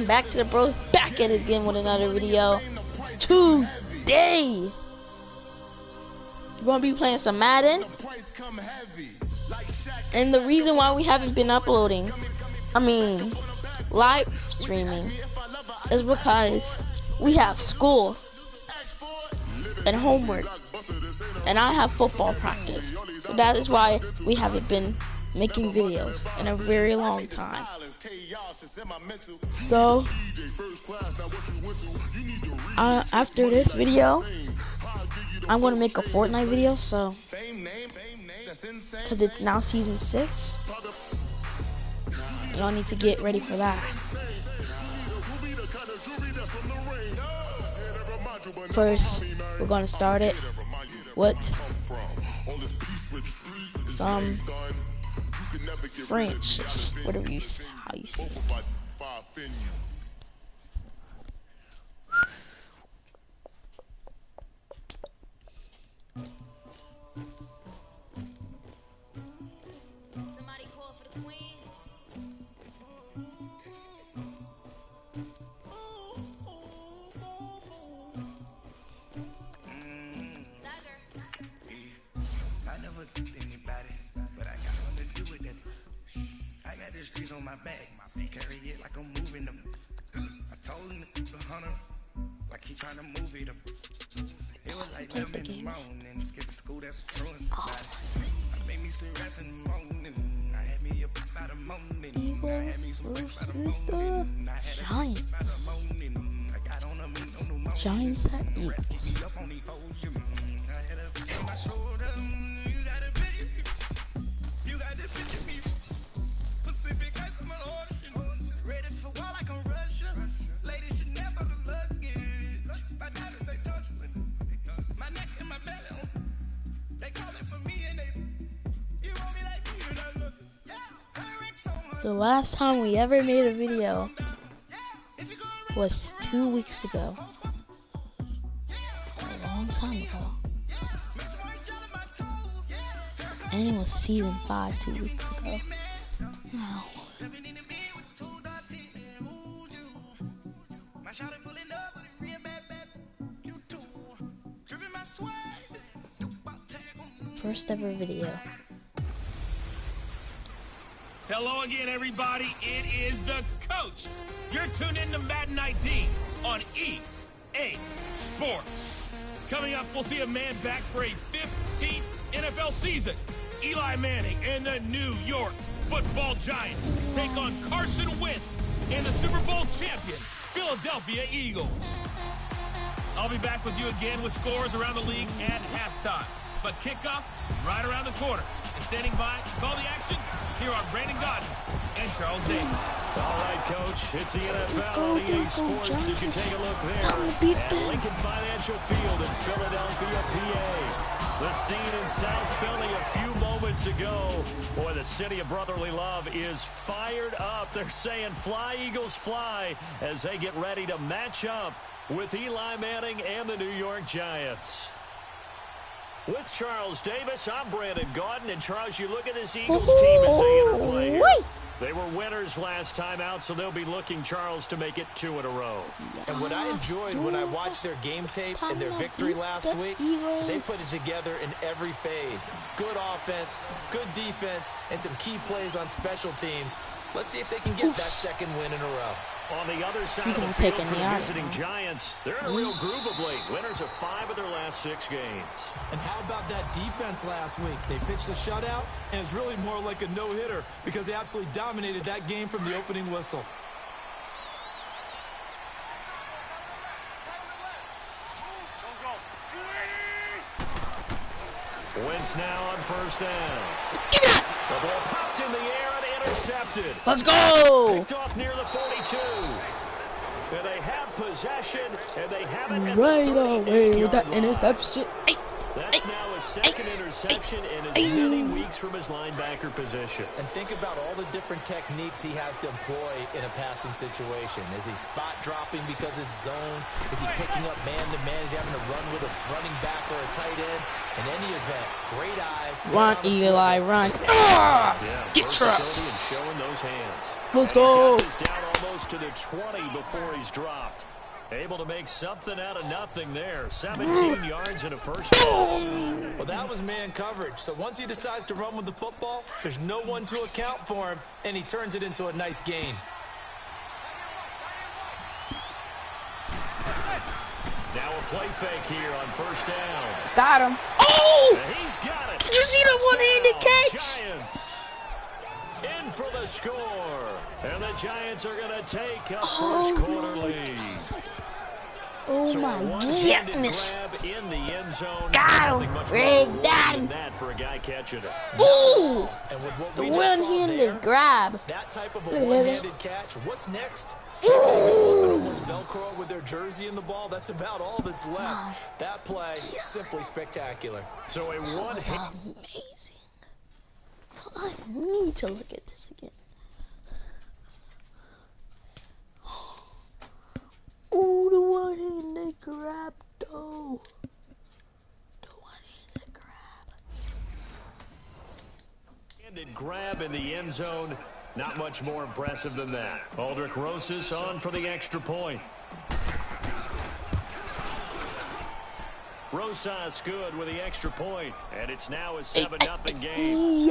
back to the bros, back at it again with another video. Today, we're gonna be playing some Madden. And the reason why we haven't been uploading, live streaming, is because we have school and homework, and I have football practice. So that is why we haven't been making videos in a very long time. So after this video, I'm gonna make a Fortnite video. So because it's now season 6, y'all need to get ready for that. First, we're gonna start it with some French, whatever how you say it. Somebody call for the queen. Streets on my back, carry it like I'm moving them. I told him to the hunter, like he trying to move it up. It was like 11 in the morning, skip the school, that's ruined somebody. I made me some rest in the morning, I had me up by the morning, I had me some rest by the morning, I had a sleep by the morning, I got on a new morning. Giants at Eagles. I had a bitch on my shoulder, you got a bitch, you got the bitch of me. Pacific ice from an ocean, ready for war like I'm Russia. Ladies should never look luggage. My diamonds they tussling, my neck and my belly. They calling for me and you want me like me and I look. The last time we ever made a video was 2 weeks ago. A long time ago. And it was season 5 2 weeks ago. Wow. First ever video. Hello again, everybody. It is the coach. You're tuned in to Madden 19 on EA Sports. Coming up, we'll see a man back for a 15th NFL season. Eli Manning and the New York Football Giants take on Carson Wentz and the Super Bowl champion Philadelphia Eagles. I'll be back with you again with scores around the league at halftime. But kickoff right around the corner. And standing by to call the action, here are Brandon Gaudin and Charles Davis. All right, Coach. It's the NFL on EA Sports as you take a look there at Lincoln Financial Field in Philadelphia, PA. The scene in South Philly a few moments ago. Boy, the city of brotherly love is fired up. They're saying fly, Eagles, fly as they get ready to match up with Eli Manning and the New York Giants. With Charles Davis, I'm Brandon Gaudin. And Charles, you look at this Eagles team as they interplay here. They were winners last time out, so they'll be looking, Charles, to make it 2 in a row. And what I enjoyed when I watched their game tape and their victory last week is they put it together in every phase. Good offense, good defense, and some key plays on special teams. Let's see if they can get that second win in a row. On the other side of the field for the visiting Giants, they're in a real groove of late. Winners of 5 of their last 6 games. And how about that defense last week? They pitched a shutout, and it's really more like a no-hitter because they absolutely dominated that game from the opening whistle. Wentz now on first down. The ball popped in the air and intercepted. Let's go! Picked off near the 42. And they have possession, and they have it at right the away with that line. interception. That's now his second interception in as many weeks from his linebacker position. And think about all the different techniques he has to employ in a passing situation. Is he spot dropping because it's zone? Is he picking up man-to-man? Is he having to run with a running back or a tight end? In any event, great eyes. Run, Eli, run. Yeah, Get trapped. versatility and showing those hands. Let's go. He's down almost to the 20 before he's dropped. Able to make something out of nothing there. 17 yards and a first down. Well, that was man coverage. So once he decides to run with the football, there's no one to account for him, and he turns it into a nice gain. Now a play fake here on first down. Got him. Oh! And he's got it. Did you see the one-handed catch? Giants in for the score. And the Giants are going to take a first quarter lead. Oh So my a one-handed goodness. grab in the end zone. Got Nothing him. much Rig more got than him. that for a guy catching it. Ooh! And with what The we just saw there, one-handed grab. that type of a Look at it. one-handed catch, what's next? They're gonna go up and almost Velcro with their jersey in the ball. That's about all that's left. That play, simply spectacular. So a That was one-handed. amazing. I need to look at this again. Ooh, the one-handed grab, though. The one-handed grab. Grab in the end zone. Not much more impressive than that. Aldrick Rosas on for the extra point. Rosas good with the extra point, and it's now a 7-0 game.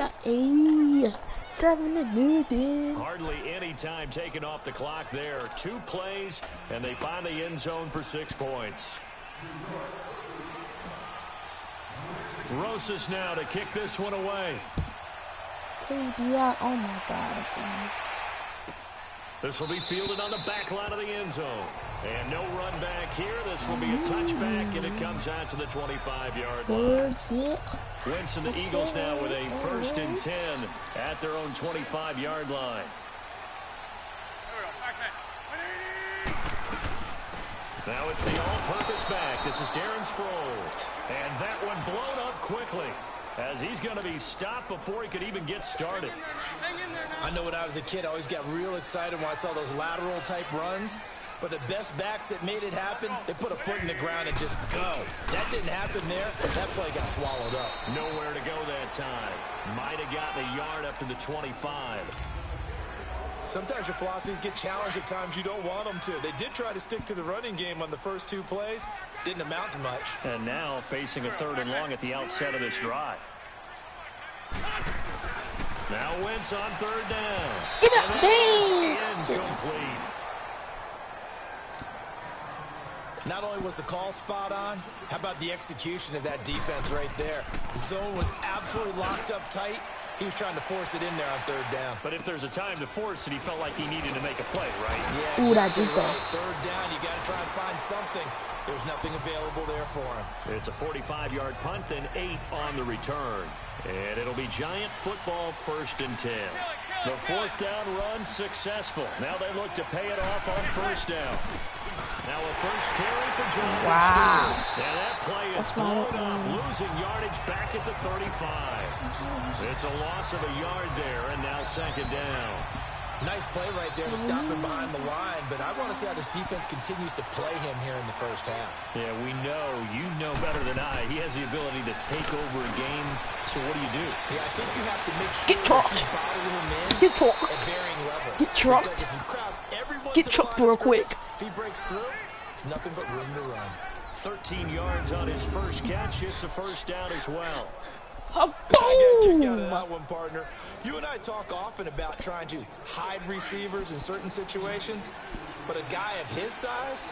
7-0. Hardly any time taken off the clock there. 2 plays, and they find the end zone for 6 points. Rosas now to kick this one away. Please be out. Oh my God. This will be fielded on the back line of the end zone. And no run back here. This will be a touchback, and it comes out to the 25-yard line. Winston, the Eagles now with a 1st and 10 at their own 25-yard line. Now it's the all-purpose back. This is Darren Sproles. And that one blown up quickly, as he's going to be stopped before he could even get started. I know when I was a kid, I always got real excited when I saw those lateral-type runs. But the best backs that made it happen, they put a foot in the ground and just go. That didn't happen there. That play got swallowed up. Nowhere to go that time. Might have gotten a yard up to the 25. Sometimes your philosophies get challenged at times you don't want them to. They did try to stick to the running game on the first 2 plays. Didn't amount to much. And now facing a 3rd and long at the outset of this drive. Now Wentz on 3rd down. Get up, dang! Incomplete. Not only was the call spot on, how about the execution of that defense right there? The zone was absolutely locked up tight. He was trying to force it in there on 3rd down. But if there's a time to force it, he felt like he needed to make a play, right? Yeah, Ooh, that exactly deep ball. right. 3rd down, you got to try and find something. There's nothing available there for him. It's a 45-yard punt and 8 on the return. And it'll be Giant football 1st and 10. The 4th down run successful. Now they look to pay it off on 1st down. Now a first carry for Jonathan Wow. Stewart. And that play is That's blown my- up, losing yardage back at the 35. It's a loss of a yard there, and now 2nd down. Nice play right there to stop him behind the line, but I want to see how this defense continues to play him here in the first half. Yeah, we know, you know better than I, he has the ability to take over a game. So what do you do? Yeah, I think you have to make sure Get that trucked. you bottle him in Get trucked. at varying levels. Get trucked. Because if you crowd everyone Get to the trucked line real of scrimmage, quick. if he breaks through, there's nothing but room to run. 13 yards on his first catch. It's a first down as well. A I got a kick out of boom! that one, partner. You and I talk often about trying to hide receivers in certain situations, but a guy of his size,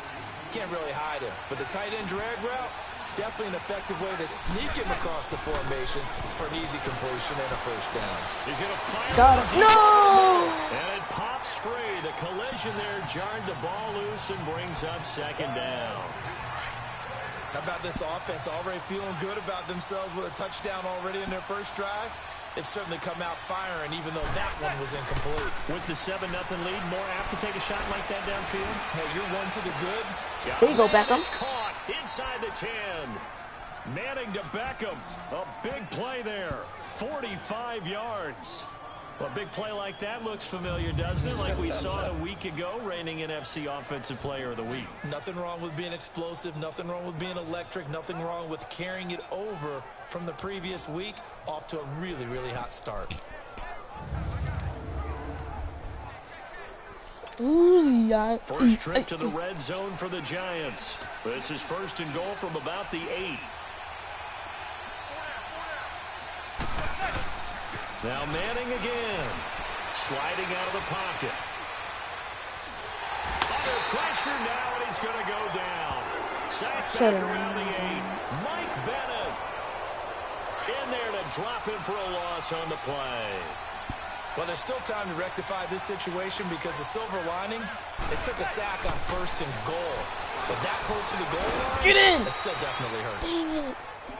can't really hide him. But the tight end drag route, definitely an effective way to sneak him across the formation for an easy completion and a first down. He's going to fire. Got it. No! And it pops free. The collision there jarred the ball loose and brings up 2nd down. How about this offense already feeling good about themselves with a touchdown already in their first drive? They've certainly come out firing, even though that one was incomplete. With the 7-0 lead, more apt to take a shot like that downfield. Hey, you're one to the good. There you go, Beckham. It's caught inside the 10. Manning to Beckham. A big play there. 45 yards. Well, a big play like that looks familiar, doesn't it? Like we saw a week ago, reigning NFC Offensive Player of the Week. Nothing wrong with being explosive, nothing wrong with being electric, nothing wrong with carrying it over from the previous week, off to a really, really hot start. Ooh, yeah. First trip to the red zone for the Giants. This is 1st and goal from about the 8. Now Manning again, sliding out of the pocket. Under pressure now, and he's going to go down. Sacked back around the 8. Mike Bennett in there to drop him for a loss on the play. Well, there's still time to rectify this situation because the silver lining, it took a sack on 1st and goal. But that close to the goal line, get in! It still definitely hurts. Dang it.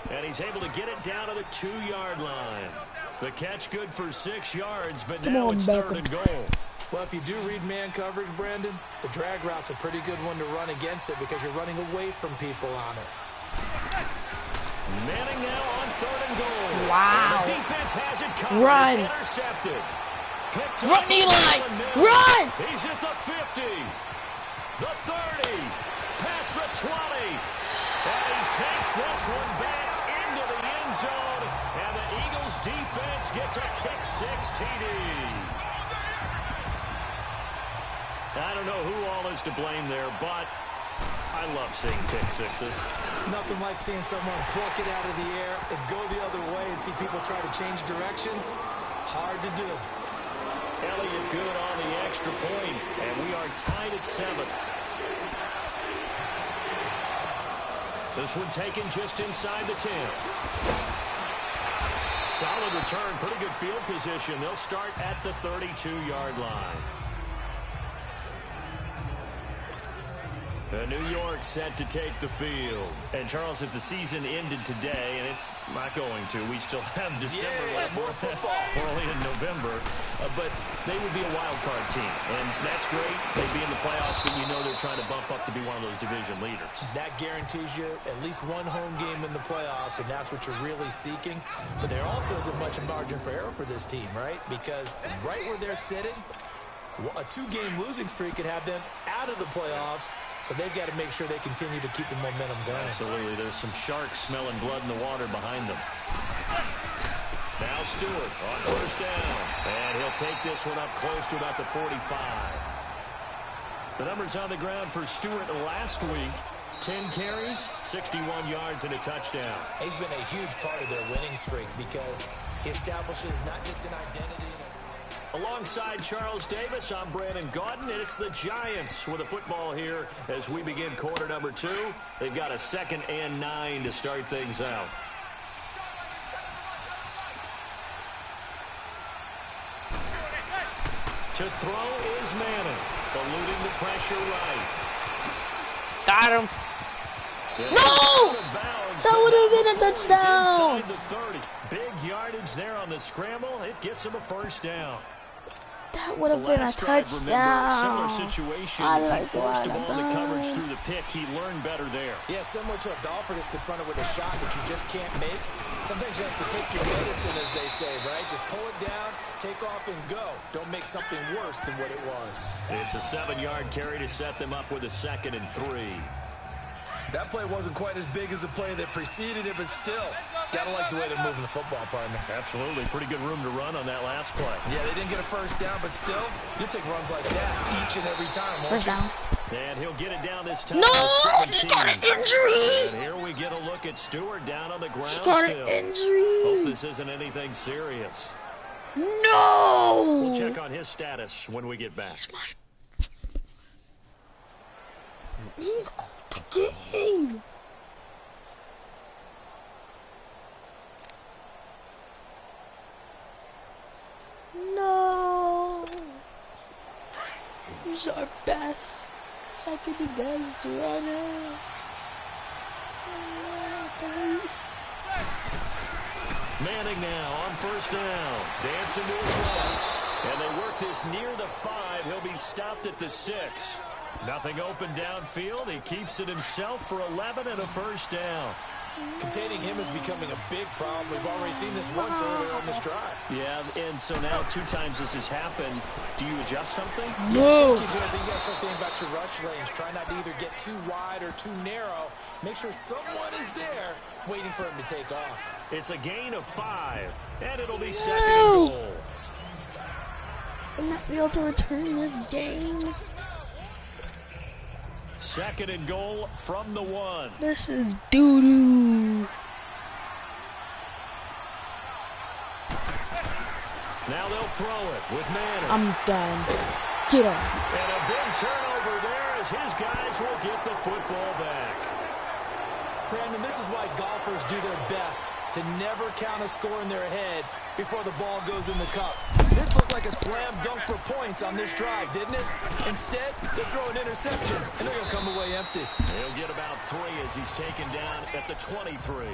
And he's able to get it down to the 2-yard line. The catch good for 6 yards, but now it's 3rd and goal. Well, if you do read man coverage, Brandon, the drag route's a pretty good one to run against it because you're running away from people on it. Manning now on 3rd and goal. Wow. And the defense has it covered. Run. It's intercepted. Picked up Run, Eli. Run. He's at the 50. The 30. Past the 20. And he takes this one back into the end zone. And the Eagles defense gets a pick-6 TD. I don't know who all is to blame there, but I love seeing pick-6s. Nothing like seeing someone pluck it out of the air and go the other way and see people try to change directions. Hard to do. Elliott good on the extra point, and we are tied at 7. This one taken just inside the 10. Solid return, pretty good field position. They'll start at the 32-yard line. New York set to take the field. And, Charles, if the season ended today, and it's not going to, we still have December left. More football. We're only in November. But they would be a wild card team. And that's great. They'd be in the playoffs, but you know they're trying to bump up to be one of those division leaders. That guarantees you at least one home game in the playoffs, and that's what you're really seeking. But there also isn't much margin for error for this team, right? Because right where they're sitting, a 2-game losing streak could have them out of the playoffs. So they've got to make sure they continue to keep the momentum going. Absolutely. There's some sharks smelling blood in the water behind them. Now Stewart on 1st down. And he'll take this one up close to about the 45. The numbers on the ground for Stewart last week. 10 carries, 61 yards, and a touchdown. He's been a huge part of their winning streak because he establishes not just an identity. Alongside Charles Davis, I'm Brandon Gaudin, and it's the Giants with the football here as we begin quarter number 2. They've got a 2nd and 9 to start things out. To throw is Manning, eluding the pressure right. Got him. No! That would have been a touchdown. Inside the 30. Big yardage there on the scramble. It gets him a 1st down. That would have been a touchdown. Similar situation. I He like forced the ball into coverage that. through the pick. He learned better there. Yeah, similar to a golfer that's confronted with a shot that you just can't make. Sometimes you have to take your medicine, as they say, right? Just pull it down, take off, and go. Don't make something worse than what it was. It's a 7-yard carry to set them up with a 2nd and 3. That play wasn't quite as big as the play that preceded it, but still, gotta like the way they're moving the football, partner. Absolutely. Pretty good room to run on that last play. Yeah, they didn't get a 1st down, but still, you'll take runs like that each and every time, won't you? 1st down. And he'll get it down this time. No! to He 17. got an injury! And here we get a look at Stewart down on the ground He got still. an injury! Hope this isn't anything serious. No! We'll check on his status when we get back. He's out the game! No! Who's our best? Second best runner? Manning now on 1st down. Dancing to his left. And they work this near the 5. He'll be stopped at the 6. Nothing open downfield. He keeps it himself for 11 and a 1st down. Containing him is becoming a big problem. We've already seen this once earlier on this drive. Yeah, and so now 2 times this has happened. Do you adjust something? No. I think you got to start thinking about your rush lanes. Try not to either get too wide or too narrow. Make sure someone is there waiting for him to take off. It's a gain of 5, and it'll be second and goal. I'm not able to return this game. Second and goal from the 1. This is doo-doo. Now they'll throw it with Manning. I'm done. Get off. And a big turnover there as his guys will get the football back. Brandon, this is why golfers do their best to never count a score in their head before the ball goes in the cup. This looked like a slam dunk for points on this drive, didn't it? Instead, they throw an interception, and they're going to come away empty. He'll get about 3 as he's taken down at the 23.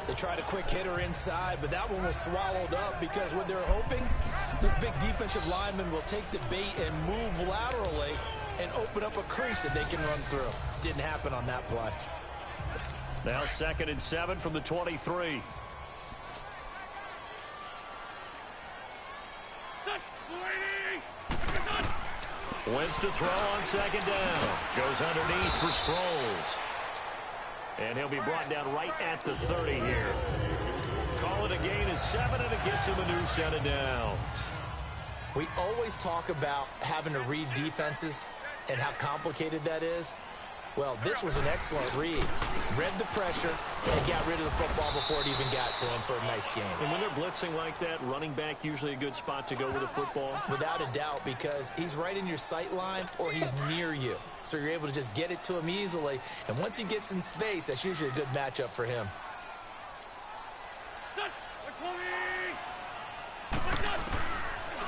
They tried a quick hitter inside, but that one was swallowed up because what they're hoping, this big defensive lineman will take the bait and move laterally and open up a crease that they can run through. Didn't happen on that play. Now 2nd and 7 from the 23. Wentz to throw on 2nd down. Goes underneath for Sproles. And he'll be brought down right at the 30 here. Call it a gain of 7, and it gets him a new set of downs. We always talk about having to read defenses and how complicated that is. Well, this was an excellent read. Read the pressure and got rid of the football before it even got to him for a nice game. And when they're blitzing like that, running back usually a good spot to go with the football? Without a doubt, because he's right in your sight line or he's near you. So you're able to just get it to him easily. And once he gets in space, that's usually a good matchup for him.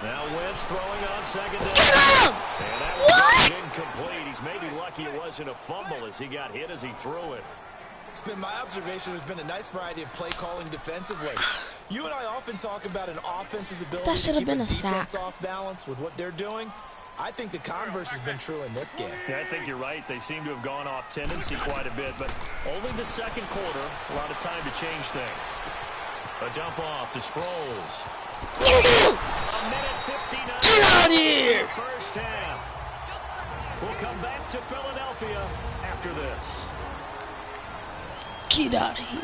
Now Wentz throwing on 2nd down. And that was incomplete. He's maybe lucky it wasn't a fumble as he got hit as he threw it. It's been my observation there's been a nice variety of play calling defensively. You and I often talk about an offense's ability to keep a defense off balance with what they're doing. I think the converse has been true in this game. Yeah, I think you're right. They seem to have gone off tendency quite a bit, but only the 2nd quarter, a lot of time to change things. A dump off to Sproles. A minute 59 Get out of here! First half. We'll come back to Philadelphia after this. Get out of here.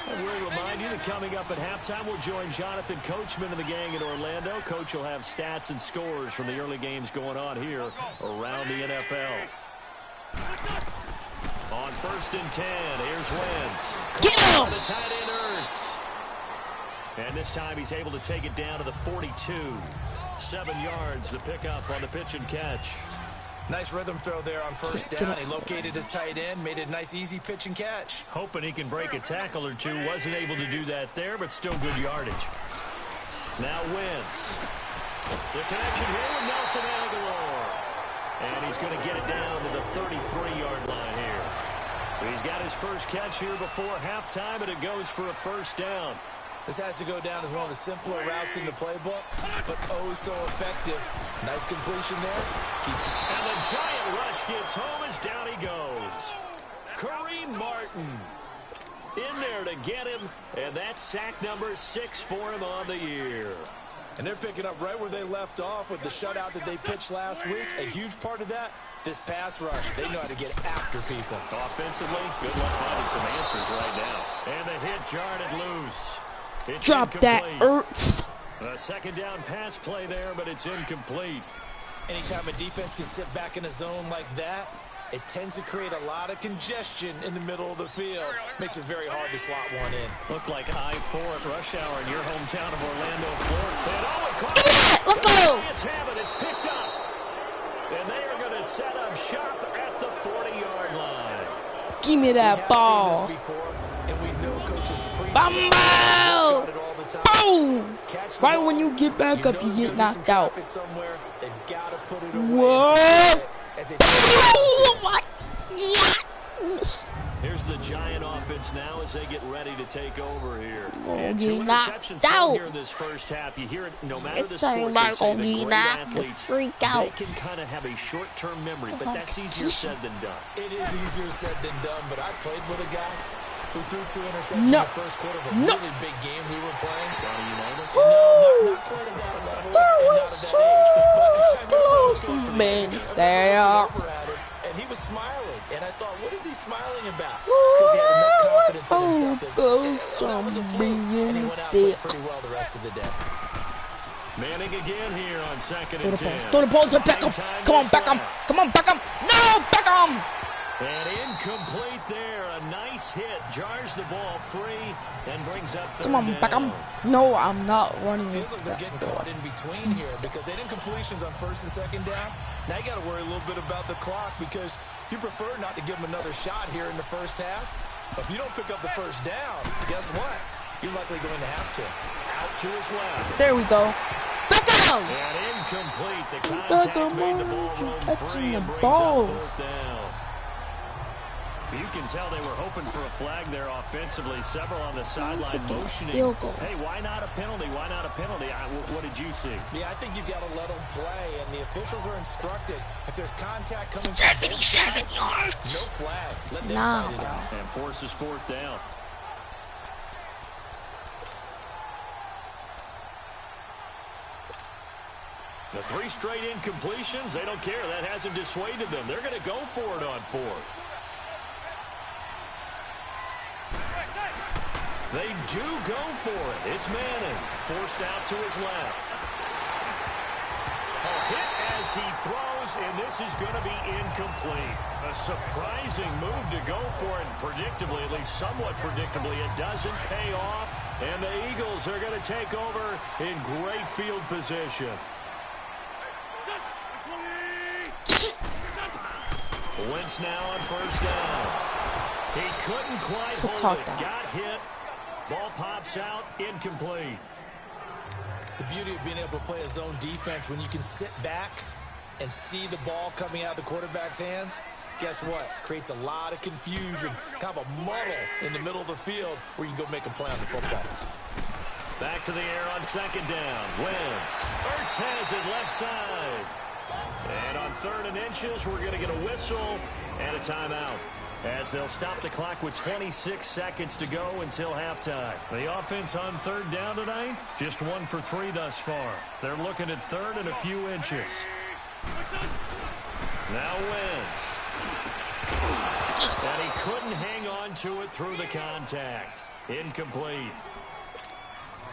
And we'll remind you that coming up at halftime, we'll join Jonathan Coachman and the gang in Orlando. Coach will have stats and scores from the early games going on here around the NFL. On 1st and 10, here's Wentz. Get him! The tight end Ertz. And this time he's able to take it down to the 42. 7 yards to pick up on the pitch and catch. Nice rhythm throw there on 1st down. He located his tight end, made it a nice easy pitch and catch. Hoping he can break a tackle or two. Wasn't able to do that there, but still good yardage. Now Wentz. The connection here with Nelson Aguilar. And he's going to get it down to the 33-yard line here. He's got his first catch here before halftime, and it goes for a 1st down. This has to go down as one of the simpler routes in the playbook, but oh so effective. Nice completion there. And the giant rush gets home as down he goes. Kareem Martin in there to get him, and that's sack number 6 for him on the year. And they're picking up right where they left off with the shutout that they pitched last week. A huge part of that, this pass rush. They know how to get after people. Offensively, good luck finding some answers right now. And the hit jarred it loose. It's Drop incomplete. that, Ertz. A 2nd down pass play there, but it's incomplete. Anytime a defense can sit back in a zone like that, it tends to create a lot of congestion in the middle of the field. Makes it very hard to slot one in. Looked like I-4 at rush hour in your hometown of Orlando, Florida. And Let's go! It's Hammond. It's picked up. And they are going to set up shop at the 40-yard line. Give me that ball. Seen this before, and we know coaches preach Bumble! Boom! Right when you get back up, you get knocked out. Whoa! What? Yeah. Here's the Giant offense now as they get ready to take over here. Oh, And 2 interceptions thrown here in this first half. You hear it no matter the sport, they say the great athletes, they can kind of have a short-term memory, but that's easier said than done. It is easier said than done, but I played with a guy who threw 2 interceptions in the first quarter of a really big game we were playing. Johnny Unitas? No, not quite at that level, That and was not at that age. close, man. There. And he was smiling, and I thought, what is he smiling about? Because he had enough confidence in himself that was a fluke, and he went out and played pretty well the rest of the day. Manning again here on 2nd and 10. Throw the ball to Beckham. Come on, Beckham. Come on, Beckham. No, Beckham. And incomplete there. A nice hit. Jars the ball free and brings up third Come on, down. Beckham. No, I'm not running. Feels like they're getting caught in between here because they didn't completions on 1st and 2nd down. Now you got to worry a little bit about the clock because you prefer not to give them another shot here in the first half. But if you don't pick up the first down, guess what? You're likely going to have to. Out to his left. There we go. Beckham. And incomplete. The contact made the ball roam free and brings up 4th down. You can tell they were hoping for a flag there offensively. Several on the sideline motioning. Hey, why not a penalty? Why not a penalty? What did you see? Yeah, I think you've got to let them play, and the officials are instructed. If there's contact coming 77 yards. No flag. Let them fight it out. And forces 4th down. The 3 straight incompletions, they don't care. That hasn't dissuaded them. They're going to go for it on 4th. They do go for it. It's Manning, forced out to his left. A hit as he throws, and this is going to be incomplete. A surprising move to go for it, and predictably, at least somewhat predictably, it doesn't pay off, and the Eagles are going to take over in great field position. Wentz now on 1st down. He couldn't quite hold it. Got hit. Ball pops out, incomplete. The beauty of being able to play a zone defense when you can sit back and see the ball coming out of the quarterback's hands, guess what? Creates a lot of confusion, kind of a muddle in the middle of the field where you can go make a play on the football. Back to the air on 2nd down. Wentz. Ertz has it left side. And on 3rd and inches, we're going to get a whistle and a timeout, as they'll stop the clock with 26 seconds to go until halftime. The offense on 3rd down tonight, just 1 for 3 thus far. They're looking at 3rd and a few inches. Now Wentz. And he couldn't hang on to it through the contact. Incomplete.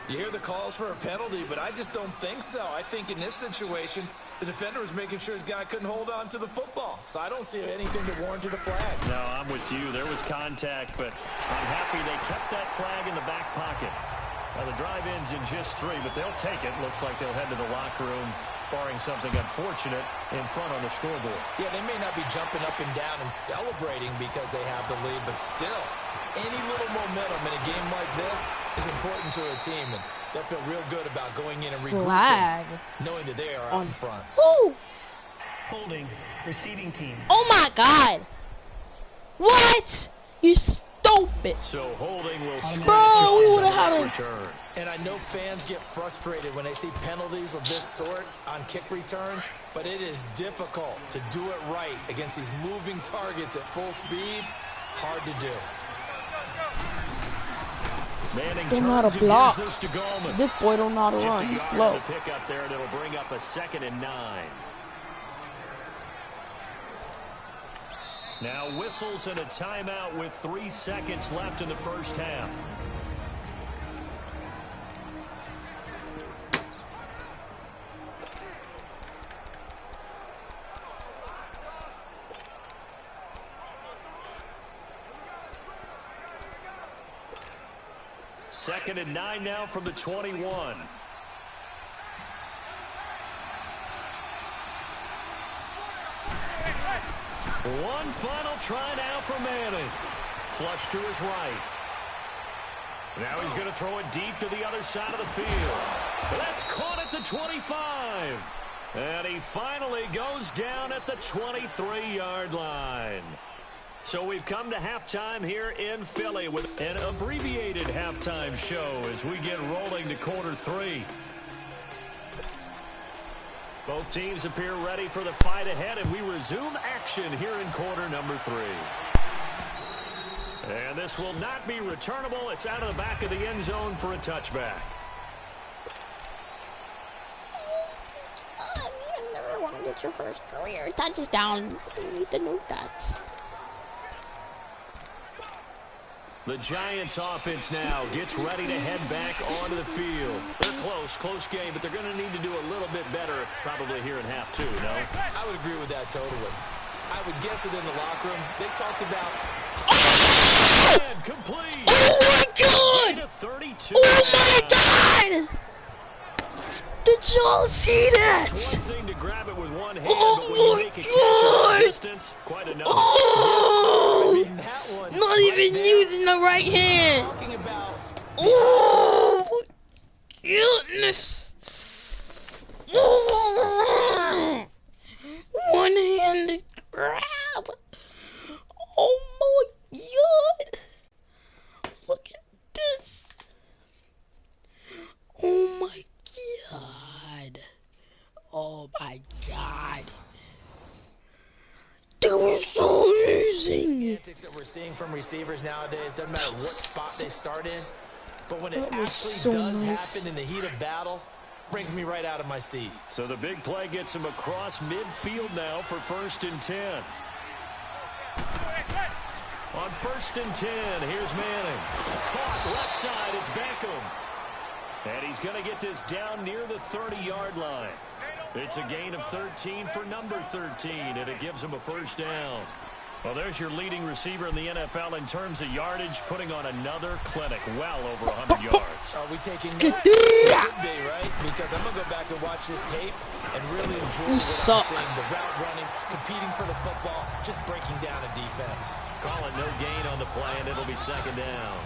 You hear the calls for a penalty, but I just don't think so. I think in this situation, the defender was making sure his guy couldn't hold on to the football. So I don't see anything that warranted a flag. No, I'm with you. There was contact, but I'm happy they kept that flag in the back pocket. Now, the drive ends in just 3, but they'll take it. Looks like they'll head to the locker room, barring something unfortunate, in front on the scoreboard. Yeah, they may not be jumping up and down and celebrating because they have the lead, but still, any little momentum in a game like this is important to a team, and they'll feel real good about going in and regrouping, knowing that they are out in front. Woo. Holding, receiving team. Oh my God! What? You stupid! So holding will score Bro, we just would have had a return. And I know fans get frustrated when they see penalties of this sort on kick returns, but it is difficult to do it right against these moving targets at full speed. Hard to do. Manning Don't know how to turns and block. gives this to Gallman. This boy don't know how to Just run. a He's yard slow. to pick up there, and it'll bring up a 2nd and 9. Now whistles and a timeout with 3 seconds left in the first half. Second and 9 now from the 21. One final try now for Manning. Flush to his right. Now he's going to throw it deep to the other side of the field. That's caught at the 25. And he finally goes down at the 23-yard line. So we've come to halftime here in Philly with an abbreviated halftime show as we get rolling to quarter 3. Both teams appear ready for the fight ahead, and we resume action here in quarter number 3. And this will not be returnable. It's out of the back of the end zone for a touchback. You never want to get your first career touchdown. You need to know that. The Giants offense now gets ready to head back onto the field. They're close game, but they're going to need to do a little bit better probably here in half 2, no? I would agree with that totally. I would guess it in the locker room. They talked about... And complete. Oh my God! 32. Oh my God! Did y'all see that? It's one thing to grab it with one hand, Oh but when you make a catch at a distance, quite another. Oh! I mean, that one Not right even there, using the right hand. talking about Oh, goodness. Oh, one-handed grab. Oh my God. Look at this. Oh my God. Oh my God. That was so amazing. antics that we're seeing from receivers nowadays. Doesn't matter what spot they start in, but when it That was actually so does nice. happen in the heat of battle, brings me right out of my seat. So the big play gets him across midfield now for 1st and 10. On 1st and 10, here's Manning. Caught left side, it's Beckham. And he's going to get this down near the 30-yard line. It's a gain of 13 for number 13, and it gives him a first down. Well, there's your leading receiver in the NFL in terms of yardage, putting on another clinic, well over 100 yards. Are we taking notes? It could be, right? Because I'm going to go back and watch this tape and really enjoy You what suck. I'm seeing. The route running, competing for the football, just breaking down a defense. Call it no gain on the play, and it'll be 2nd down.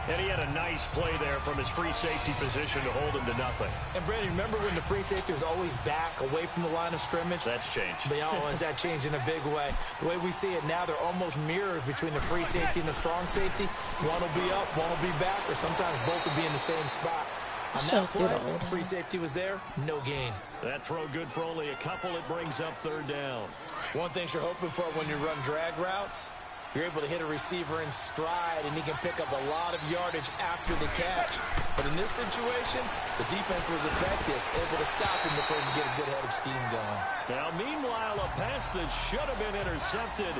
And he had a nice play there from his free safety position to hold him to nothing. And, Brandon, remember when the free safety was always back, away from the line of scrimmage? That's changed. They always that changed in a big way. The way we see it now, they're almost mirrors between the free safety and the strong safety. One will be up, one will be back, or sometimes both will be in the same spot. On that play, free safety was there, no gain. That throw good for only a couple. It brings up 3rd down. One thing you're hoping for when you run drag routes, you're able to hit a receiver in stride, and he can pick up a lot of yardage after the catch. But in this situation, the defense was effective, able to stop him before he could get a good head of steam going. Now, meanwhile, a pass that should have been intercepted,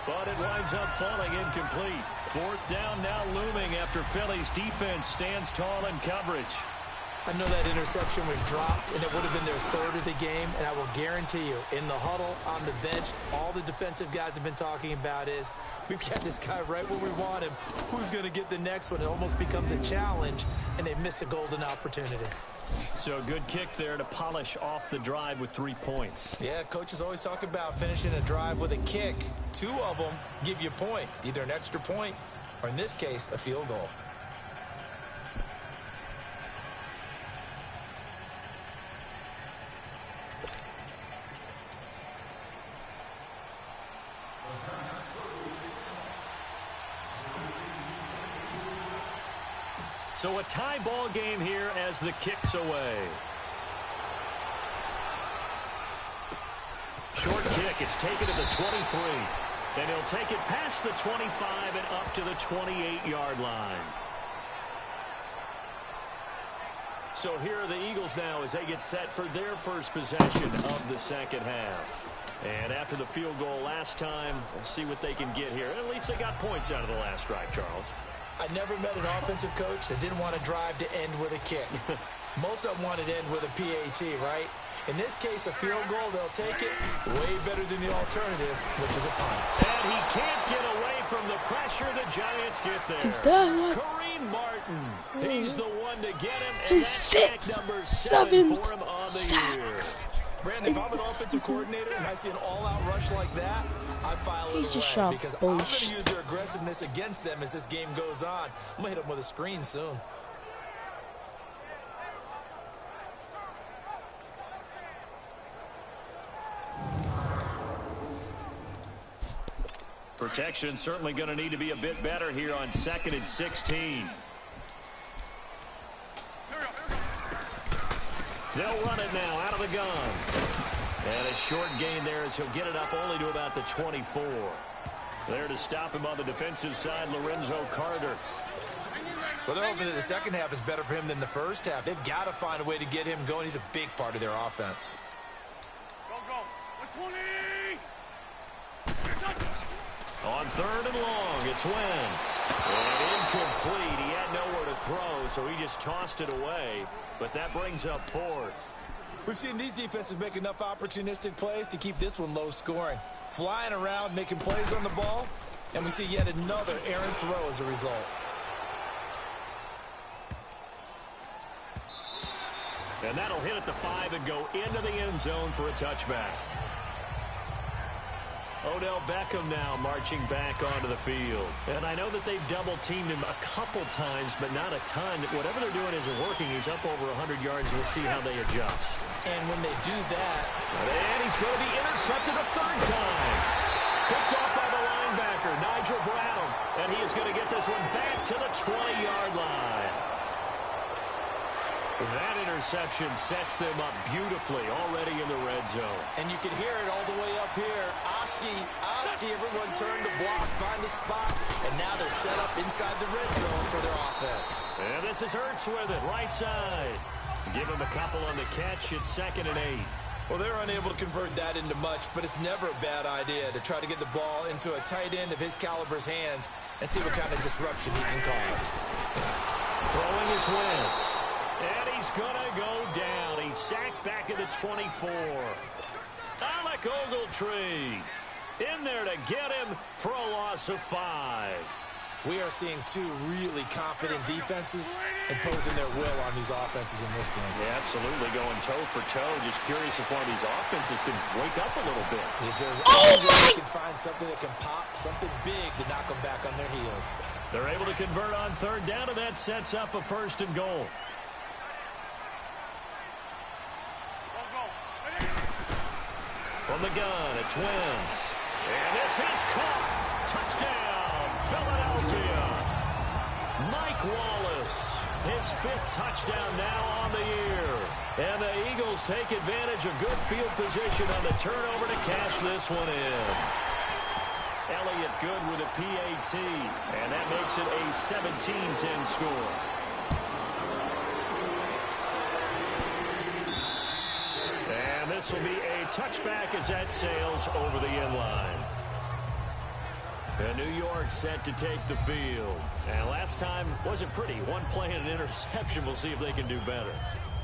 but it winds up falling incomplete. 4th down now looming after Philly's defense stands tall in coverage. I know that interception was dropped, and it would have been their 3rd of the game, and I will guarantee you, in the huddle, on the bench, all the defensive guys have been talking about is, we've got this guy right where we want him. Who's going to get the next one? It almost becomes a challenge, and they missed a golden opportunity. So good kick there to polish off the drive with 3 points. Yeah, coaches always talk about finishing a drive with a kick. 2 of them give you points, either an extra point, or in this case, a field goal. So a tie ball game here as the kick's away. Short kick. It's taken to the 23. And he'll take it past the 25 and up to the 28-yard line. So here are the Eagles now as they get set for their first possession of the 2nd half. And after the field goal last time, we'll see what they can get here. At least they got points out of the last drive, Charles. I never met an offensive coach that didn't want to drive to end with a kick. Most of them wanted to end with a PAT, right? In this case, a field goal, they'll take it. Way better than the alternative, which is a punt. And he can't get away from the pressure the Giants get there. Is that what? Kareem Martin. He's the one to get him. And He's that's sack number 7 for him on the year. Brandon, if I'm an offensive coordinator and I see an all-out rush like that, I file it away because I'm going to use their aggressiveness against them as this game goes on. I'm going to hit them with a screen soon. Protection certainly going to need to be a bit better here on 2nd and 16. They'll run it now out of the gun. And a short gain there as he'll get it up only to about the 24. There to stop him on the defensive side, Lorenzo Carter. Well, they're hoping that the second half is better for him than the first half. They've got to find a way to get him going. He's a big part of their offense. On 3rd and long, it's Wentz. And incomplete. He had nowhere to throw, so he just tossed it away. But that brings up 4th. We've seen these defenses make enough opportunistic plays to keep this one low scoring. Flying around, making plays on the ball, and we see yet another errant throw as a result. And that'll hit at the 5 and go into the end zone for a touchback. Odell Beckham now marching back onto the field. And I know that they've double-teamed him a couple times, but not a ton. Whatever they're doing isn't working. He's up over 100 yards. We'll see how they adjust. And when they do that... And he's going to be intercepted a 3rd time. Picked off by the linebacker, Nigel Brown. And he is going to get this one back to the 20-yard line. That interception sets them up beautifully already in the red zone. And you can hear it all the way up here. Oski, everyone turned to block, find a spot, and now they're set up inside the red zone for their offense. And this is Ertz with it, right side. Give him a couple on the catch. It's 2nd and 8. Well, they're unable to convert that into much, but it's never a bad idea to try to get the ball into a tight end of his caliber's hands and see what kind of disruption he can cause. Throwing his Wentz. And he's going to go down. He's sacked back at the 24. Alec Ogletree in there to get him for a loss of 5. We are seeing two really confident defenses imposing their will on these offenses in this game. Yeah, absolutely, going toe for toe. Just curious if one of these offenses can wake up a little bit. If they can find something that can pop, something big to knock them back on their heels. They're able to convert on 3rd down, and that sets up a 1st and goal. From the gun, it's Wentz. And this is caught. Touchdown, Philadelphia. Mike Wallace, his 5th touchdown now on the year. And the Eagles take advantage of good field position on the turnover to cash this one in. Elliott good with a PAT. And that makes it a 17-10 score. This will be a touchback as that sails over the end line. And New York set to take the field. And last time wasn't pretty. One play and an interception. We'll see if they can do better.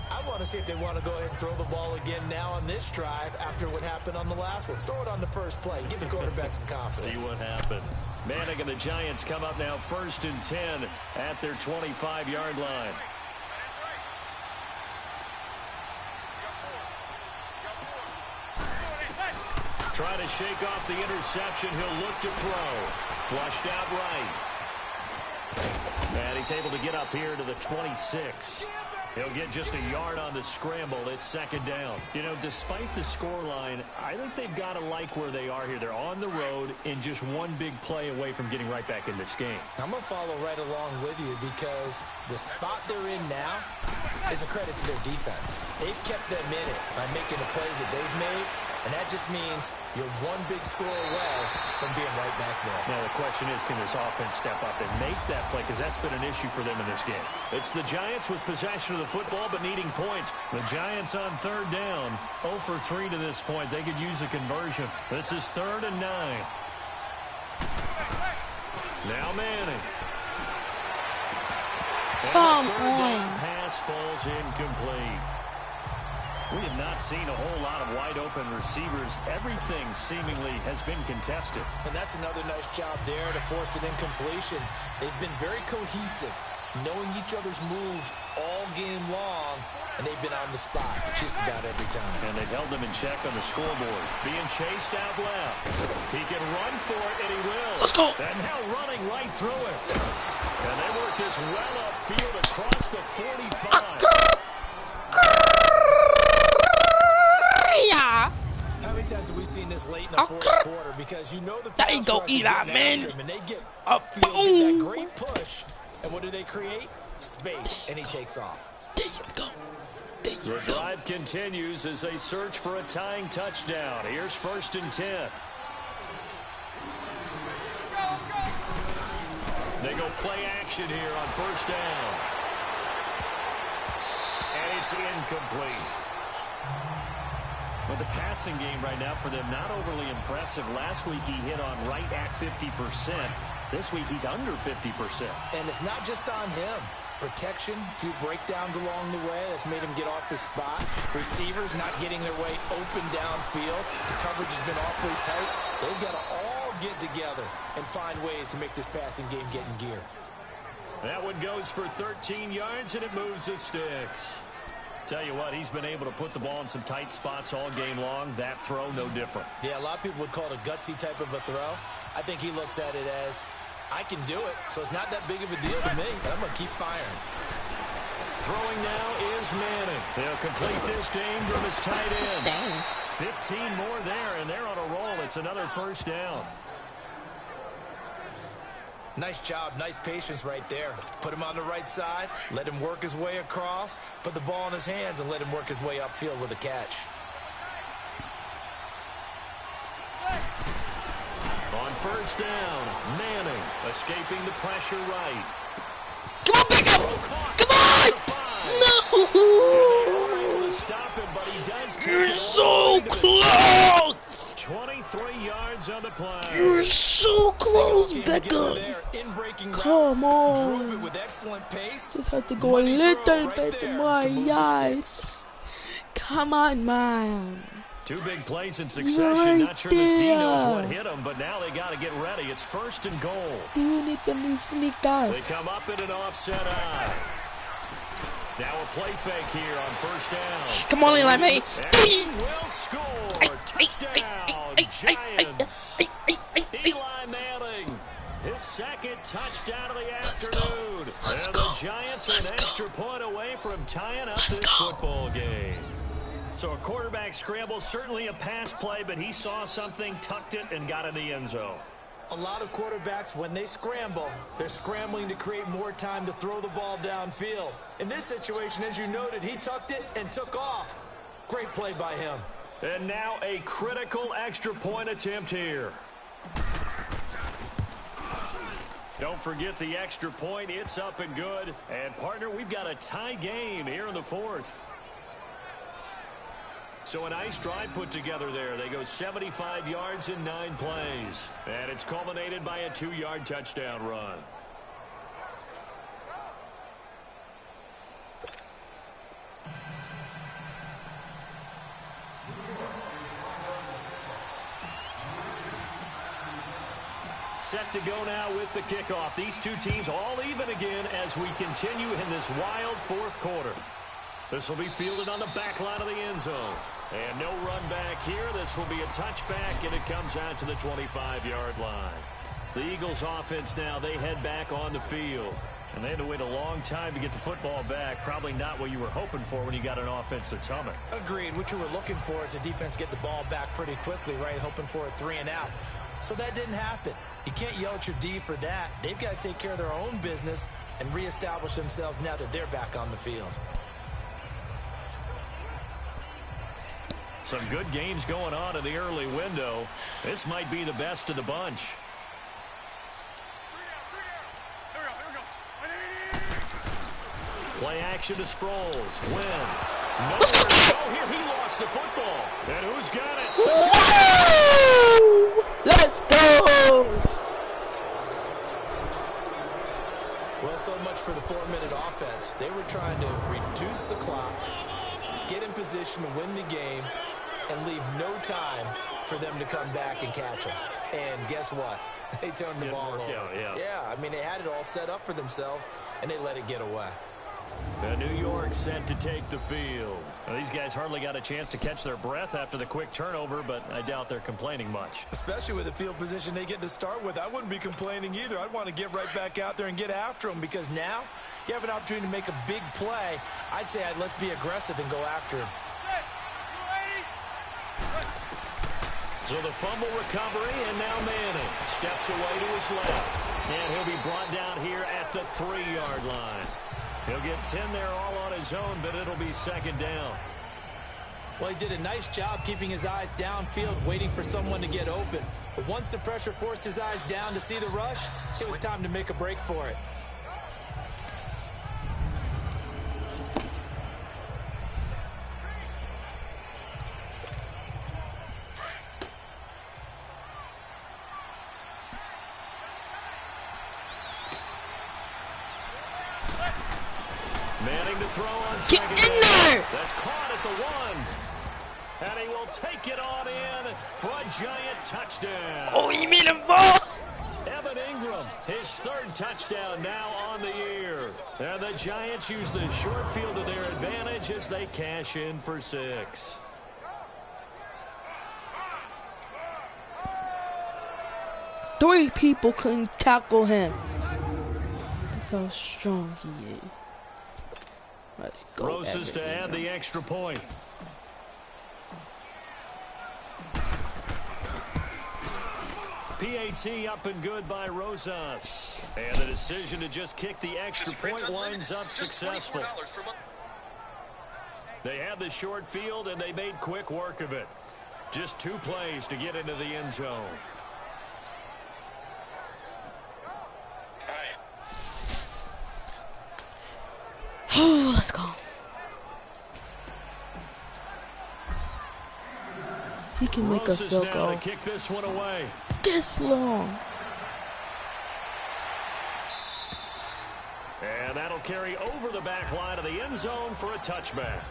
I want to see if they want to go ahead and throw the ball again now on this drive after what happened on the last one. Throw it on the first play. Give the quarterback some confidence. See what happens. Manning and the Giants come up now 1st and 10 at their 25-yard line. Trying to shake off the interception. He'll look to throw. Flushed out right. And he's able to get up here to the 26. He'll get just a yard on the scramble. It's 2nd down. You know, despite the scoreline, I think they've got to like where they are here. They're on the road and just one big play away from getting right back in this game. I'm going to follow right along with you because the spot they're in now is a credit to their defense. They've kept them in it by making the plays that they've made. And that just means you're one big score away from being right back there. Now the question is, can this offense step up and make that play? Because that's been an issue for them in this game. It's the Giants with possession of the football but needing points. The Giants on 3rd down. 0 for 3 to this point. They could use a conversion. This is 3rd and 9. Now Manning. Come on. on. Pass falls incomplete. We have not seen a whole lot of wide-open receivers. Everything seemingly has been contested. And that's another nice job there to force an incompletion. They've been very cohesive, knowing each other's moves all game long, and they've been on the spot just about every time. And they've held them in check on the scoreboard. Being chased out left. He can run for it, and he will. Let's go. And now running right through it. And they work this well upfield across the 45. times have we seen this late in the fourth quarter? Because you know the there you go, Eli, man. And they get upfield, get that great push. And what do they create? Space, and he takes off. There you go. There you the drive continues as they search for a tying touchdown. Here's 1st and 10. They go play action here on 1st down. And it's incomplete. But the passing game right now for them, not overly impressive. Last week he hit on right at 50%. This week he's under 50%. And it's not just on him. Protection, a few breakdowns along the way. That's made him get off the spot. Receivers not getting their way open downfield. The coverage has been awfully tight. They've got to all get together and find ways to make this passing game get in gear. That one goes for 13 yards, and it moves the sticks. Tell you what, he's been able to put the ball in some tight spots all game long. That throw, no different. Yeah, a lot of people would call it a gutsy type of a throw. I think he looks at it as, I can do it, so it's not that big of a deal to me, but I'm going to keep firing. Throwing now is Manning. They'll complete this to Ingram as tight end. Dang. 15 more there, and they're on a roll. It's another 1st down. Nice job, nice patience right there. Put him on the right side, let him work his way across, put the ball in his hands, and let him work his way upfield with a catch. On 1st down, Manning escaping the pressure right. Come on, Beckham! Come on! No! They were able to stop him, but he does take You're it so close! 23 yards on the play. You're so close, Beckham. Come on. Drove it with excellent pace. Just had to go a little bit more yards. Come on, man. 2 big plays in succession. Not sure this D knows what hit him, but now they got to get ready. It's 1st and goal. Do you need some new sneakers? They come up in an offset eye. Now a play fake here on 1st down. Come on, Eli, mate. He will score. Touchdown, Giants. Eli Manning, his 2nd touchdown of the afternoon. And the Giants are an extra point away from tying up this football game. So a quarterback scramble, certainly a pass play, but he saw something, tucked it, and got in the end zone. A lot of quarterbacks, when they scramble, they're scrambling to create more time to throw the ball downfield. In this situation, as you noted, he tucked it and took off. Great play by him. And now a critical extra point attempt here. Don't forget the extra point. It's up and good. And, partner, we've got a tie game here in the 4th. So a nice drive put together there. They go 75 yards in 9 plays. And it's culminated by a 2-yard touchdown run. Set to go now with the kickoff. These 2 teams all even again as we continue in this wild 4th quarter. This will be fielded on the back line of the end zone. And no run back here. This will be a touchback, and it comes out to the 25-yard line. The Eagles offense now, they head back on the field. And they had to wait a long time to get the football back. Probably not what you were hoping for when you got an offense that's humming. Agreed. What you were looking for is the defense get the ball back pretty quickly, right? Hoping for a 3 and out. So that didn't happen. You can't yell at your D for that. They've got to take care of their own business and reestablish themselves now that they're back on the field. Some good games going on in the early window. This might be the best of the bunch. Play action to Sproles. Wins. Nowhere to go here. He lost the football. And who's got it? Woo! Let's go! Well, so much for the 4-minute offense. They were trying to reduce the clock, get in position to win the game, and leave no time for them to come back and catch them. And guess what? They turned the ball over. Yeah, I mean, they had it all set up for themselves, and they let it get away. New York set to take the field. Well, these guys hardly got a chance to catch their breath after the quick turnover, but I doubt they're complaining much. Especially with the field position they get to start with. I wouldn't be complaining either. I'd want to get right back out there and get after them, because now you have an opportunity to make a big play. I'd say let's be aggressive and go after him. So the fumble recovery, and now Manning steps away to his left. And he'll be brought down here at the 3-yard line. He'll get 10 there all on his own, but it'll be second down. Well, he did a nice job keeping his eyes downfield, waiting for someone to get open. But once the pressure forced his eyes down to see the rush, it was time to make a break for it. Manning to throw on Get second in down. there! That's caught at the 1. And he will take it on in for a giant touchdown. Oh, you made him fall! Evan Ingram, his 3rd touchdown now on the year. And the Giants use the short field to their advantage as they cash in for 6. Three people couldn't tackle him. That's how strong he is. Let's go. Rosas to add the extra point. PAT up and good by Rosas. And the decision to just kick the extra point winds up successful. They had the short field, and they made quick work of it. Just 2 plays to get into the end zone. Let's go. He can make us field goal. To kick this one away. This long. And that'll carry over the back line of the end zone for a touchback.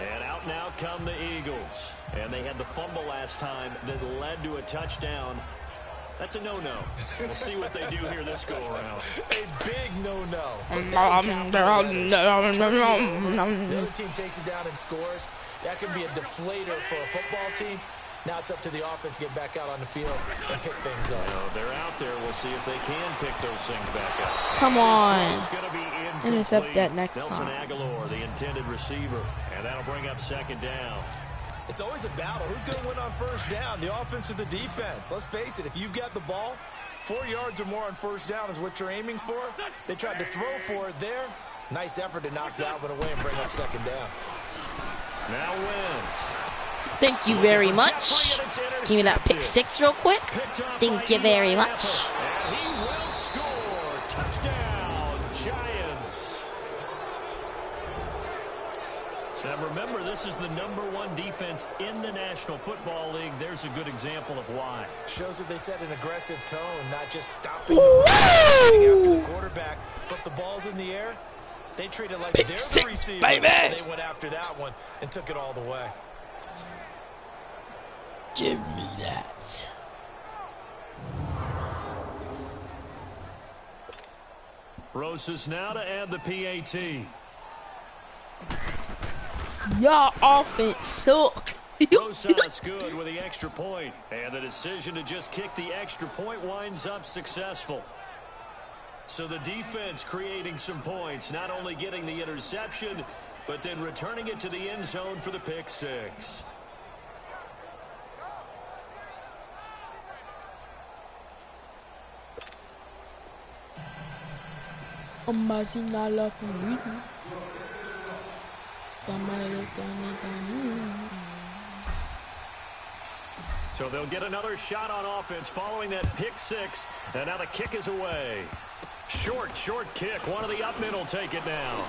And out now come the Eagles. And they had the fumble last time that led to a touchdown. That's a no-no. We'll see what they do here this go-around. A big no-no. The other team takes it down and scores. That can be a deflator for a football team. Now it's up to the offense to get back out on the field and pick things up. They're out there. We'll see if they can pick those things back up. Come on. Be intercept that next Nelson time. Aguilar, the intended receiver. And that'll bring up second down. It's always a battle. Who's going to win on first down, the offense or the defense? Let's face it, if you've got the ball, 4 yards or more on first down is what you're aiming for. They tried to throw for it there. Nice effort to knock that one away and bring up second down. Now wins. Thank you very much. Give me that pick 6 real quick. Thank you very much. And he will score. Touchdown, Giants. Now remember, this is the #1 defense in the National Football League. There's a good example of why. Shows that they set an aggressive tone, not just stopping after the quarterback, but the ball's in the air. They treat it like Pick they're 6, the receiver, baby. and they went after that one and took it all the way. Give me that. Rosas now to add the PAT. Y'all offense suck. Rosas good with the extra point. And the decision to just kick the extra point winds up successful. So the defense creating some points, not only getting the interception, but then returning it to the end zone for the pick 6. So they'll get another shot on offense following that pick 6. And now the kick is away. Short kick. One of the up men will take it now.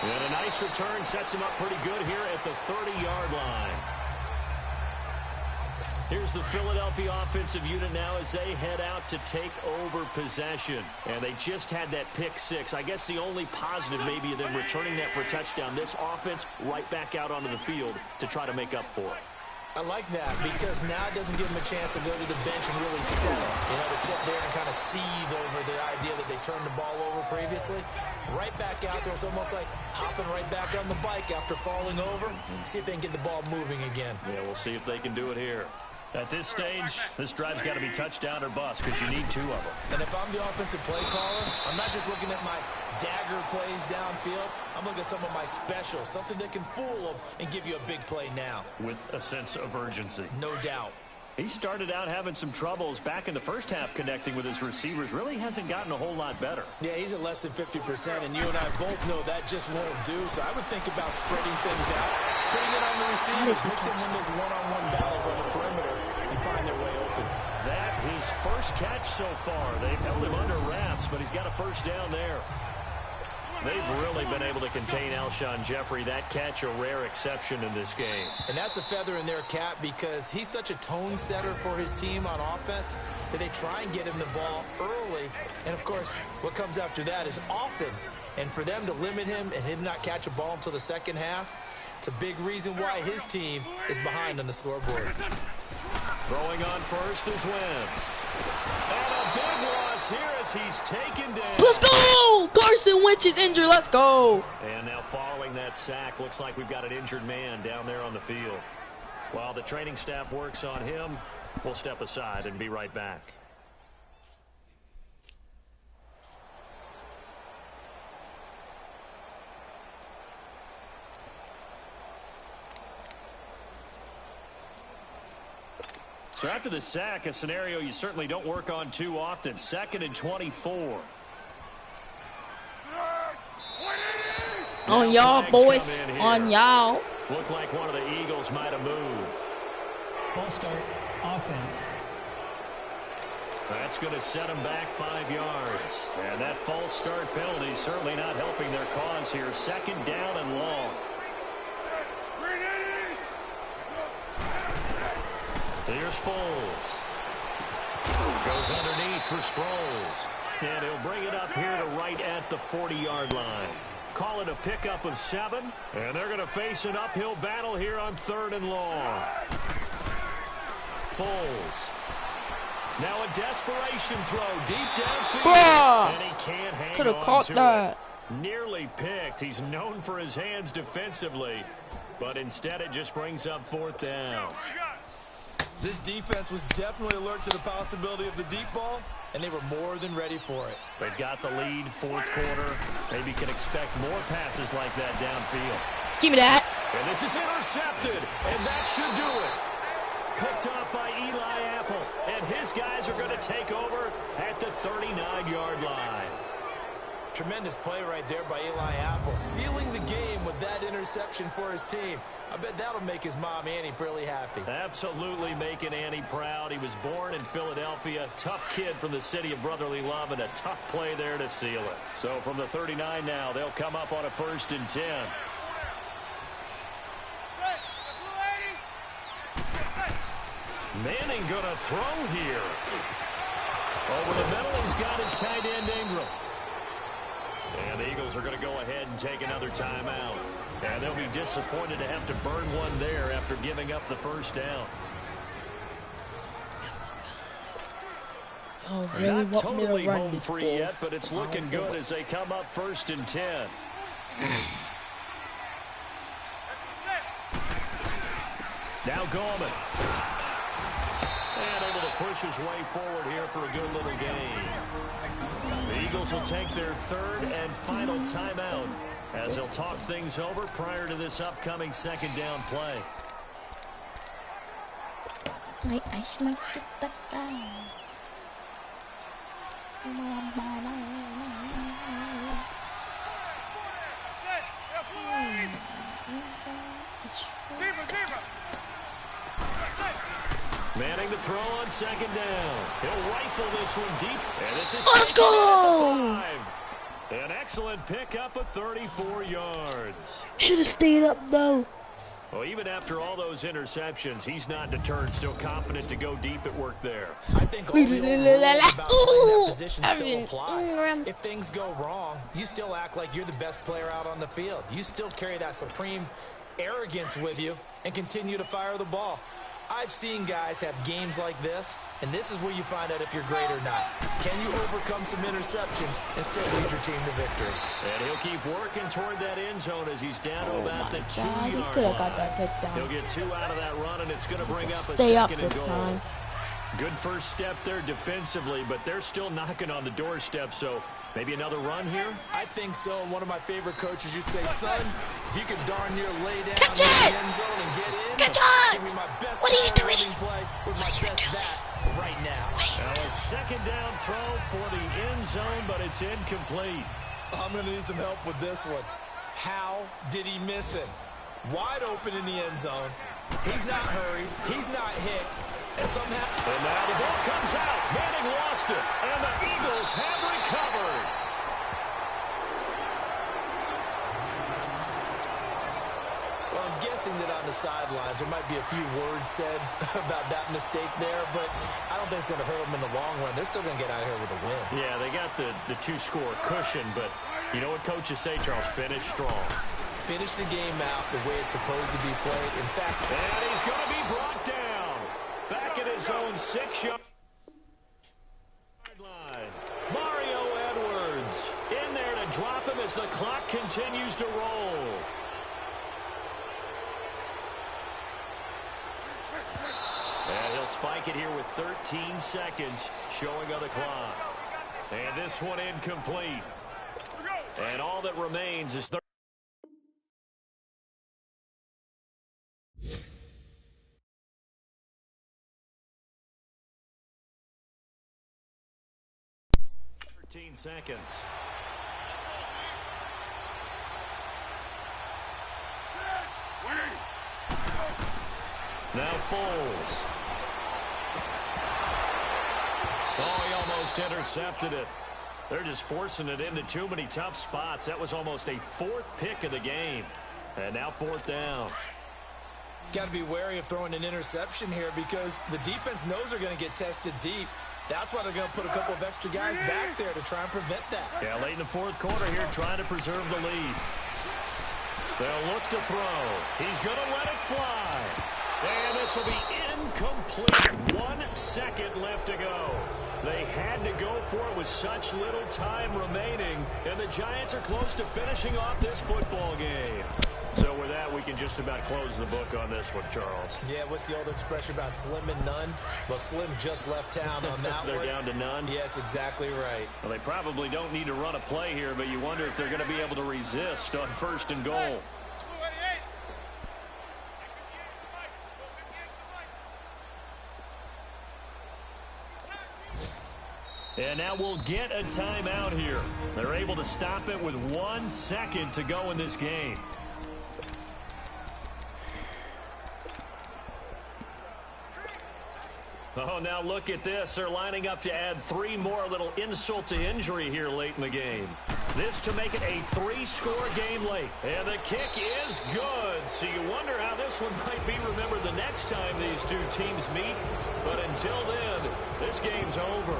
And a nice return sets him up pretty good here at the 30-yard line. Here's the Philadelphia offensive unit now as they head out to take over possession. And they just had that pick 6. I guess the only positive maybe of them returning that for a touchdown. This offense right back out onto the field to try to make up for it. I like that because now it doesn't give them a chance to go to the bench and really settle. You know, to sit there and kind of seethe over the idea that they turned the ball over previously. Right back out there. It's almost like hopping right back on the bike after falling over. See if they can get the ball moving again. Yeah, we'll see if they can do it here. At this stage, this drive's got to be touchdown or bust because you need 2 of them. And if I'm the offensive play caller, I'm not just looking at my dagger plays downfield. I'm looking at some of my specials, something that can fool them and give you a big play now. With a sense of urgency. No doubt. He started out having some troubles back in the first half connecting with his receivers. Really hasn't gotten a whole lot better. Yeah, he's at less than 50%, and you and I both know that just won't do. So I would think about spreading things out, putting it on the receivers, make them win those one-on-one battles on the perimeter and find their way open. That his first catch so far. They've held him under wraps, but he's got a first down there. They've really been able to contain Alshon Jeffrey. That catch a rare exception in this game. And that's a feather in their cap because he's such a tone setter for his team on offense that they try and get him the ball early. And, of course, what comes after that is often. And for them to limit him and him not catch a ball until the second half, it's a big reason why his team is behind on the scoreboard. Throwing on first is Wentz. And a big loss here as he's taken down. Let's go! Carson Wentz is injured. Let's go. And now following that sack, looks like we've got an injured man down there on the field. While the training staff works on him, we'll step aside and be right back. So after the sack, a scenario you certainly don't work on too often. 2nd and 24. On y'all, boys. On y'all. Looked like one of the Eagles might have moved. False start, offense. That's going to set them back 5 yards. And that false start penalty is certainly not helping their cause here. 2nd down and long. Here's Foles. Goes underneath for Sproles. And he'll bring it up here to right at the 40-yard line. Call it a pickup of 7. And they're going to face an uphill battle here on 3rd and long. Foles. Now a desperation throw deep downfield. Bruh. And he can't hang Could have on caught to that. it. Nearly picked. He's known for his hands defensively. But instead it just brings up 4th down. This defense was definitely alert to the possibility of the deep ball, and they were more than ready for it. They've got the lead, 4th quarter. Maybe can expect more passes like that downfield. Give me that. And this is intercepted, and that should do it. Picked off by Eli Apple, and his guys are going to take over at the 39-yard line. Tremendous play right there by Eli Apple, sealing the game with that interception for his team. I bet that'll make his mom, Annie, really happy. Absolutely making Annie proud. He was born in Philadelphia. Tough kid from the city of brotherly love, and a tough play there to seal it. So from the 39 now, they'll come up on a 1st and 10. Manning gonna throw here. Over the middle, he's got his tight end Ingram. And the Eagles are going to go ahead and take another timeout. And they'll be disappointed to have to burn one there after giving up the 1st down. Oh, really Not want me totally to run home this free ball. yet, but it's looking good as they come up 1st and 10. Now Gallman. And able to push his way forward here for a good little game. The Eagles will take their 3rd and final timeout as they'll talk things over prior to this upcoming 2nd down play. Manning to throw on 2nd down. He'll rifle this one deep. And this is Let's go! An excellent pickup of 34 yards. Should have stayed up though. Well, even after all those interceptions, he's not deterred, still confident to go deep at work there. I think all the old rules about playing that position still apply. If things go wrong, you still act like you're the best player out on the field. You still carry that supreme arrogance with you and continue to fire the ball. I've seen guys have games like this, and this is where you find out if you're great or not. Can you overcome some interceptions and still lead your team to victory? And he'll keep working toward that end zone as he's down to about the 2 God, he yard could have line. got that touchdown. He'll get 2 out of that run, and it's going to bring up a Stay up second and this goal. time. Good first step there defensively, but they're still knocking on the doorstep, so maybe another run here? I think so. And one of my favorite coaches used to say, son, if you could darn near lay down Catch in it! the end zone and get in, Catch it! give me my best What are you doing? running play with my best bat right now. Now a second down throw for the end zone, but it's incomplete. I'm going to need some help with this one. How did he miss him? Wide open in the end zone. He's not hurried. He's not hit. And somehow... And now the ball comes out. Manning lost it. And the Eagles have recovered. Well, I'm guessing that on the sidelines there might be a few words said about that mistake there, but I don't think it's going to hurt them in the long run. They're still going to get out of here with a win. Yeah, they got the 2-score cushion, but you know what coaches say, Charles? Finish strong. Finish the game out the way it's supposed to be played. In fact... And he's going to be brought down. Back at his own 6-yard line. Mario Edwards in there to drop him as the clock continues to roll. And he'll spike it here with 13 seconds showing on the clock. And this one incomplete. And all that remains is 13 seconds. Now Foles. Oh, he almost intercepted it. They're just forcing it into too many tough spots. That was almost a 4th pick of the game. And now 4th down. Got to be wary of throwing an interception here because the defense knows they're going to get tested deep. That's why they're going to put a couple of extra guys back there to try and prevent that. Yeah, late in the 4th quarter here trying to preserve the lead. They'll look to throw. He's going to let it fly. And this will be incomplete. 1 second left to go. They had to go for it with such little time remaining, and the Giants are close to finishing off this football game. So with that, we can just about close the book on this one, Charles. Yeah, what's the old expression about slim and none? Well, Slim just left town on that They're one. down to none? Yes, exactly right. Well, they probably don't need to run a play here, but you wonder if they're going to be able to resist on 1st and goal. And now we'll get a timeout here. They're able to stop it with 1 second to go in this game. Oh, now look at this. They're lining up to add 3 more, a little insult to injury here late in the game. This to make it a 3-score game late. And the kick is good. So you wonder how this one might be remembered the next time these two teams meet. But until then, this game's over.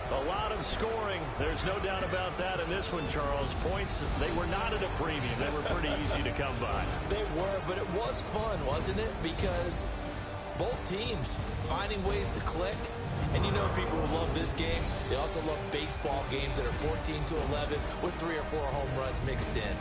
A lot of scoring. There's no doubt about that in this one, Charles. Points, they were not at a premium. They were pretty easy to come by. They were, but it was fun, wasn't it? Because both teams finding ways to click. And you know people who love this game, they also love baseball games that are 14-11 with 3 or 4 home runs mixed in.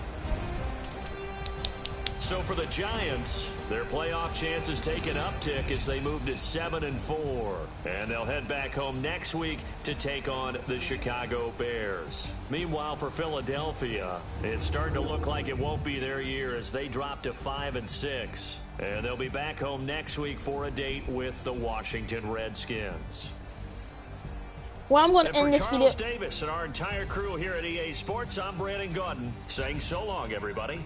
So for the Giants, their playoff chances take an uptick as they move to 7-4. And they'll head back home next week to take on the Chicago Bears. Meanwhile, for Philadelphia, it's starting to look like it won't be their year as they drop to 5-6. And they'll be back home next week for a date with the Washington Redskins. Well, I'm going to end for this video. Charles Davis and our entire crew here at EA Sports, I'm Brandon Gaudin saying so long, everybody.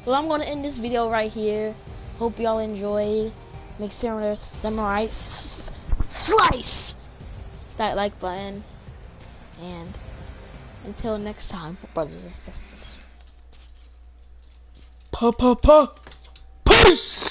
Well, I'm going to end this video right here. Hope y'all enjoyed. Make sure to slice that like button. And until next time, brothers and sisters. Peace!